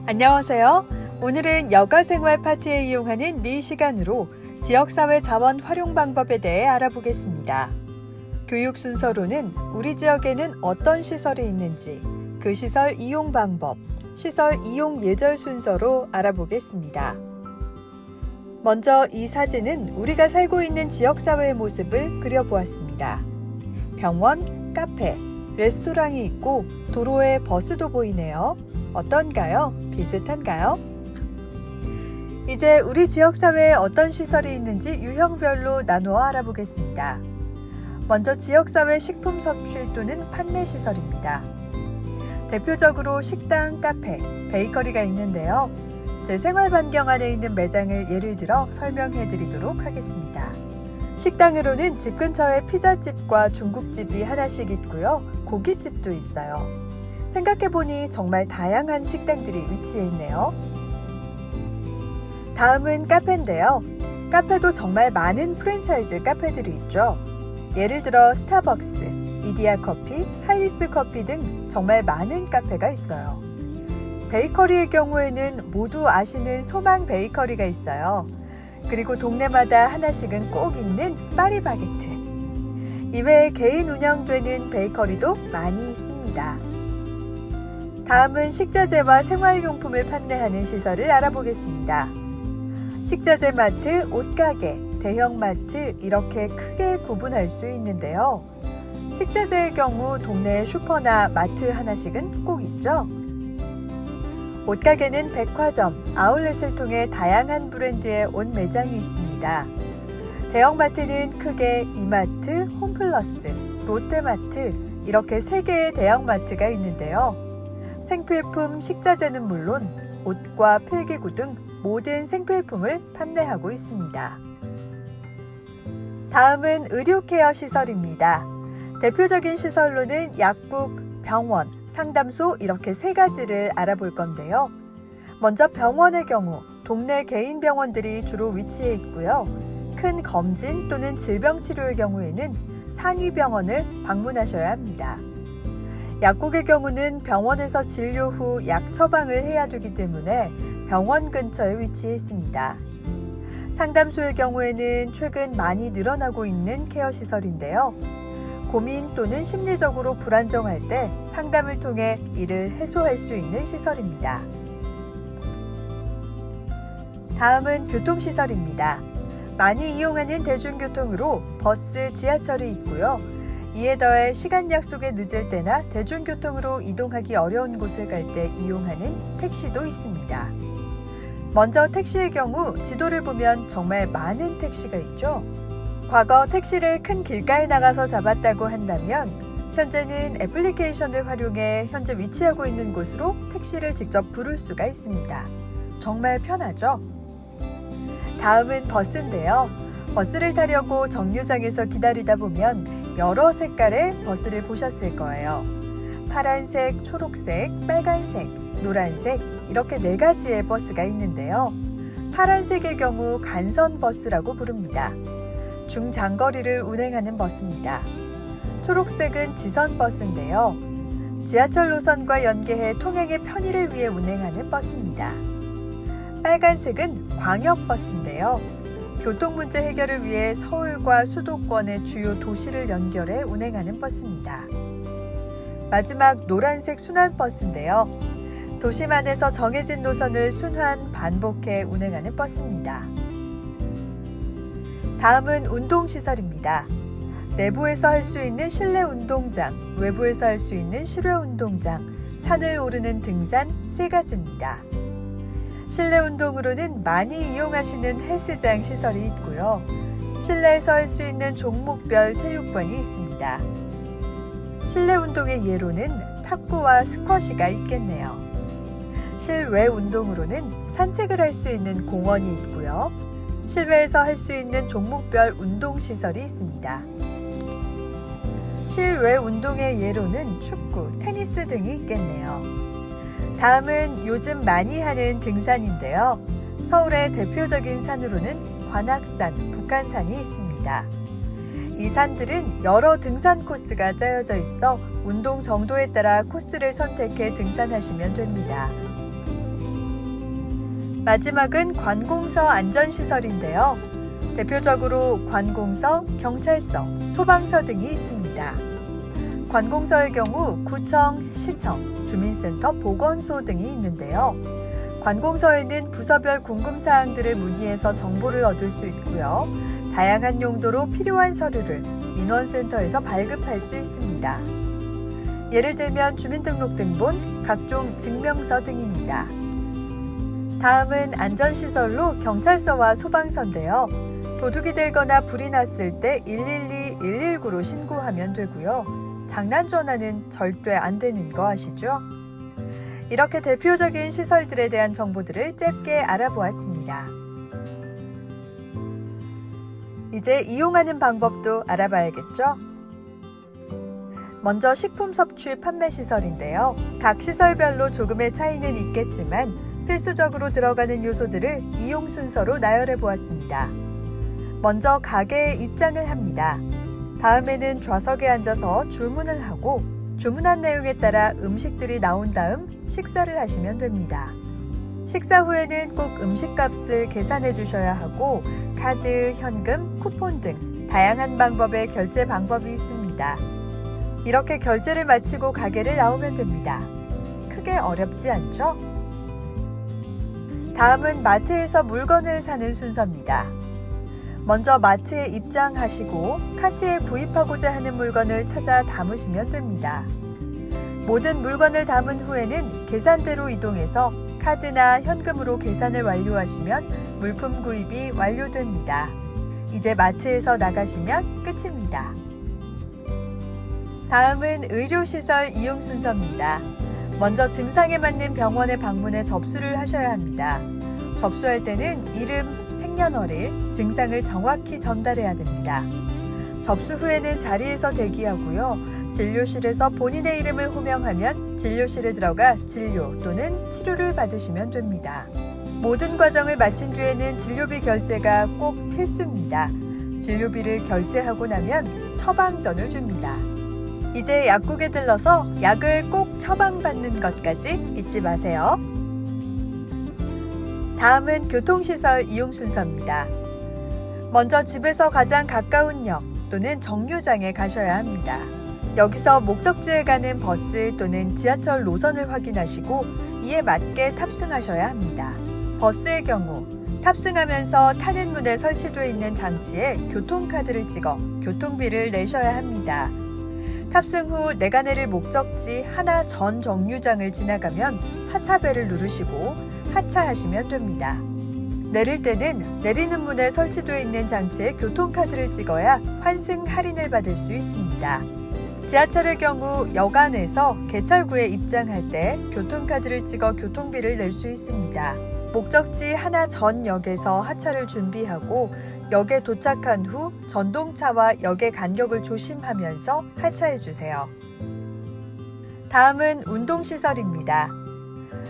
안녕하세요. 오늘은 여가생활 파티에 이용하는 미시간으로 지역사회 자원 활용 방법에 대해 알아보겠습니다. 교육 순서로는 우리 지역에는 어떤 시설이 있는지, 그 시설 이용 방법, 시설 이용 예절 순서로 알아보겠습니다. 먼저 이 사진은 우리가 살고 있는 지역사회의 모습을 그려보았습니다. 병원, 카페, 레스토랑이 있고 도로에 버스도 보이네요. 어떤가요? 비슷한가요? 이제 우리 지역사회에 어떤 시설이 있는지 유형별로 나누어 알아보겠습니다. 먼저 지역사회 식품 섭취 또는 판매 시설입니다. 대표적으로 식당, 카페, 베이커리가 있는데요. 제 생활 반경 안에 있는 매장을 예를 들어 설명해 드리도록 하겠습니다. 식당으로는 집 근처에 피자집과 중국집이 하나씩 있고요. 고깃집도 있어요. 생각해보니 정말 다양한 식당들이 위치해 있네요. 다음은 카페인데요. 카페도 정말 많은 프랜차이즈 카페들이 있죠. 예를 들어 스타벅스, 이디야 커피, 할리스 커피 등 정말 많은 카페가 있어요. 베이커리의 경우에는 모두 아시는 소망 베이커리가 있어요. 그리고 동네마다 하나씩은 꼭 있는 파리바게트. 이외에 개인 운영되는 베이커리도 많이 있습니다. 다음은 식자재와 생활용품을 판매하는 시설을 알아보겠습니다. 식자재 마트, 옷가게, 대형마트 이렇게 크게 구분할 수 있는데요. 식자재의 경우 동네 슈퍼나 마트 하나씩은 꼭 있죠. 옷가게는 백화점, 아울렛을 통해 다양한 브랜드의 옷 매장이 있습니다. 대형마트는 크게 이마트, 홈플러스, 롯데마트 이렇게 3개의 대형마트가 있는데요. 생필품, 식자재는 물론 옷과 필기구 등 모든 생필품을 판매하고 있습니다. 다음은 의료케어 시설입니다. 대표적인 시설로는 약국, 병원, 상담소 이렇게 3가지를 알아볼 건데요. 먼저 병원의 경우 동네 개인 병원들이 주로 위치해 있고요. 큰 검진 또는 질병 치료의 경우에는 상위병원을 방문하셔야 합니다. 약국의 경우는 병원에서 진료 후 약 처방을 해야 되기 때문에 병원 근처에 위치해 있습니다. 상담소의 경우에는 최근 많이 늘어나고 있는 케어 시설인데요. 고민 또는 심리적으로 불안정할 때 상담을 통해 이를 해소할 수 있는 시설입니다. 다음은 교통시설입니다. 많이 이용하는 대중교통으로 버스, 지하철이 있고요. 이에 더해 시간 약속에 늦을 때나 대중교통으로 이동하기 어려운 곳을 갈 때 이용하는 택시도 있습니다. 먼저 택시의 경우 지도를 보면 정말 많은 택시가 있죠. 과거 택시를 큰 길가에 나가서 잡았다고 한다면 현재는 애플리케이션을 활용해 현재 위치하고 있는 곳으로 택시를 직접 부를 수가 있습니다. 정말 편하죠? 다음은 버스인데요. 버스를 타려고 정류장에서 기다리다 보면 여러 색깔의 버스를 보셨을 거예요. 파란색, 초록색, 빨간색, 노란색 이렇게 4가지의 버스가 있는데요. 파란색의 경우 간선버스라고 부릅니다. 중장거리를 운행하는 버스입니다. 초록색은 지선버스인데요. 지하철 노선과 연계해 통행의 편의를 위해 운행하는 버스입니다. 빨간색은 광역버스인데요. 교통 문제 해결을 위해 서울과 수도권의 주요 도시를 연결해 운행하는 버스입니다. 마지막 노란색 순환버스인데요. 도심 안에서 정해진 노선을 순환, 반복해 운행하는 버스입니다. 다음은 운동시설입니다. 내부에서 할 수 있는 실내 운동장, 외부에서 할 수 있는 실외 운동장, 산을 오르는 등산 3가지입니다. 실내 운동으로는 많이 이용하시는 헬스장 시설이 있고요. 실내에서 할 수 있는 종목별 체육관이 있습니다. 실내 운동의 예로는 탁구와 스쿼시가 있겠네요. 실외 운동으로는 산책을 할 수 있는 공원이 있고요. 실외에서 할 수 있는 종목별 운동시설이 있습니다. 실외 운동의 예로는 축구, 테니스 등이 있겠네요. 다음은 요즘 많이 하는 등산인데요. 서울의 대표적인 산으로는 관악산, 북한산이 있습니다. 이 산들은 여러 등산 코스가 짜여져 있어 운동 정도에 따라 코스를 선택해 등산하시면 됩니다. 마지막은 관공서 안전시설인데요. 대표적으로 관공서, 경찰서, 소방서 등이 있습니다. 관공서의 경우 구청, 시청, 주민센터, 보건소 등이 있는데요. 관공서에는 부서별 궁금사항들을 문의해서 정보를 얻을 수 있고요. 다양한 용도로 필요한 서류를 민원센터에서 발급할 수 있습니다. 예를 들면 주민등록등본, 각종 증명서 등입니다. 다음은 안전시설로 경찰서와 소방서인데요. 도둑이 들거나 불이 났을 때 112, 119로 신고하면 되고요. 장난 전화는 절대 안 되는 거 아시죠? 이렇게 대표적인 시설들에 대한 정보들을 짧게 알아보았습니다. 이제 이용하는 방법도 알아봐야겠죠? 먼저 식품 섭취 판매 시설인데요. 각 시설별로 조금의 차이는 있겠지만 필수적으로 들어가는 요소들을 이용 순서로 나열해 보았습니다. 먼저 가게에 입장을 합니다. 다음에는 좌석에 앉아서 주문을 하고 주문한 내용에 따라 음식들이 나온 다음 식사를 하시면 됩니다. 식사 후에는 꼭 음식값을 계산해 주셔야 하고 카드, 현금, 쿠폰 등 다양한 방법의 결제 방법이 있습니다. 이렇게 결제를 마치고 가게를 나오면 됩니다. 크게 어렵지 않죠? 다음은 마트에서 물건을 사는 순서입니다. 먼저 마트에 입장하시고 카트에 구입하고자 하는 물건을 찾아 담으시면 됩니다. 모든 물건을 담은 후에는 계산대로 이동해서 카드나 현금으로 계산을 완료하시면 물품 구입이 완료됩니다. 이제 마트에서 나가시면 끝입니다. 다음은 의료시설 이용 순서입니다. 먼저 증상에 맞는 병원에 방문해 접수를 하셔야 합니다. 접수할 때는 이름, 생년월일, 증상을 정확히 전달해야 됩니다. 접수 후에는 자리에서 대기하고요. 진료실에서 본인의 이름을 호명하면 진료실에 들어가 진료 또는 치료를 받으시면 됩니다. 모든 과정을 마친 뒤에는 진료비 결제가 꼭 필수입니다. 진료비를 결제하고 나면 처방전을 줍니다. 이제 약국에 들러서 약을 꼭 처방받는 것까지 잊지 마세요. 다음은 교통시설 이용 순서입니다. 먼저 집에서 가장 가까운 역 또는 정류장에 가셔야 합니다. 여기서 목적지에 가는 버스 또는 지하철 노선을 확인하시고 이에 맞게 탑승하셔야 합니다. 버스의 경우 탑승하면서 타는 문에 설치되어 있는 장치에 교통카드를 찍어 교통비를 내셔야 합니다. 탑승 후 내가 내릴 목적지 하나 전 정류장을 지나가면 하차벨을 누르시고 하차하시면 됩니다. 내릴 때는 내리는 문에 설치되어 있는 장치에 교통카드를 찍어야 환승 할인을 받을 수 있습니다. 지하철의 경우 역 안에서 개찰구에 입장할 때 교통카드를 찍어 교통비를 낼 수 있습니다. 목적지 하나 전 역에서 하차를 준비하고 역에 도착한 후 전동차와 역의 간격을 조심하면서 하차해 주세요. 다음은 운동시설입니다.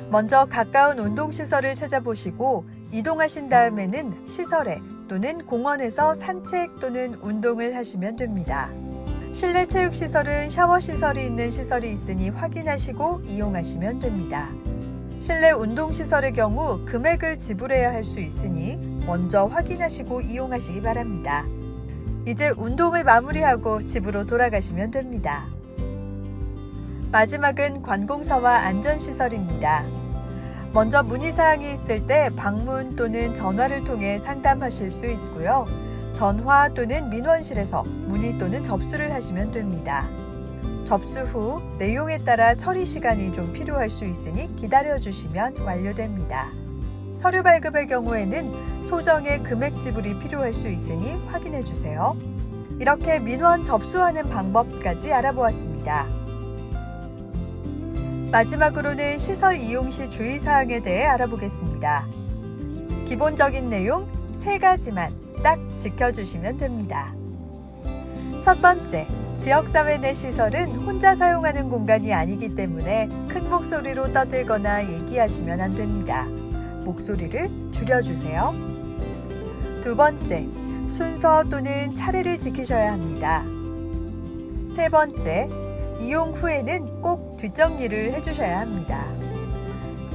먼저 가까운 운동시설을 찾아보시고 이동하신 다음에는 시설에 또는 공원에서 산책 또는 운동을 하시면 됩니다. 실내 체육시설은 샤워시설이 있는 시설이 있으니 확인하시고 이용하시면 됩니다. 실내 운동시설의 경우 금액을 지불해야 할 수 있으니 먼저 확인하시고 이용하시기 바랍니다. 이제 운동을 마무리하고 집으로 돌아가시면 됩니다. 마지막은 관공서와 안전시설입니다. 먼저 문의사항이 있을 때 방문 또는 전화를 통해 상담하실 수 있고요. 전화 또는 민원실에서 문의 또는 접수를 하시면 됩니다. 접수 후 내용에 따라 처리 시간이 좀 필요할 수 있으니 기다려주시면 완료됩니다. 서류 발급의 경우에는 소정의 금액 지불이 필요할 수 있으니 확인해 주세요. 이렇게 민원 접수하는 방법까지 알아보았습니다. 마지막으로는 시설 이용 시 주의사항에 대해 알아보겠습니다. 기본적인 내용 3가지만 딱 지켜주시면 됩니다. 첫 번째, 지역사회 내 시설은 혼자 사용하는 공간이 아니기 때문에 큰 목소리로 떠들거나 얘기하시면 안 됩니다. 목소리를 줄여주세요. 두 번째, 순서 또는 차례를 지키셔야 합니다. 세 번째, 이용 후에는 꼭 뒷정리를 해주셔야 합니다.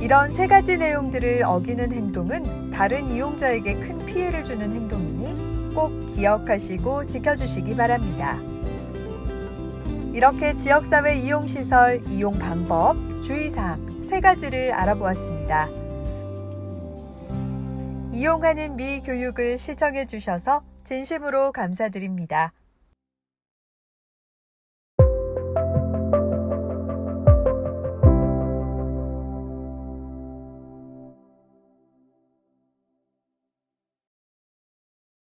이런 세 가지 내용들을 어기는 행동은 다른 이용자에게 큰 피해를 주는 행동이니 꼭 기억하시고 지켜주시기 바랍니다. 이렇게 지역사회 이용시설, 이용 방법, 주의사항 세 가지를 알아보았습니다. 이용하는 미 교육을 시청해 주셔서 진심으로 감사드립니다.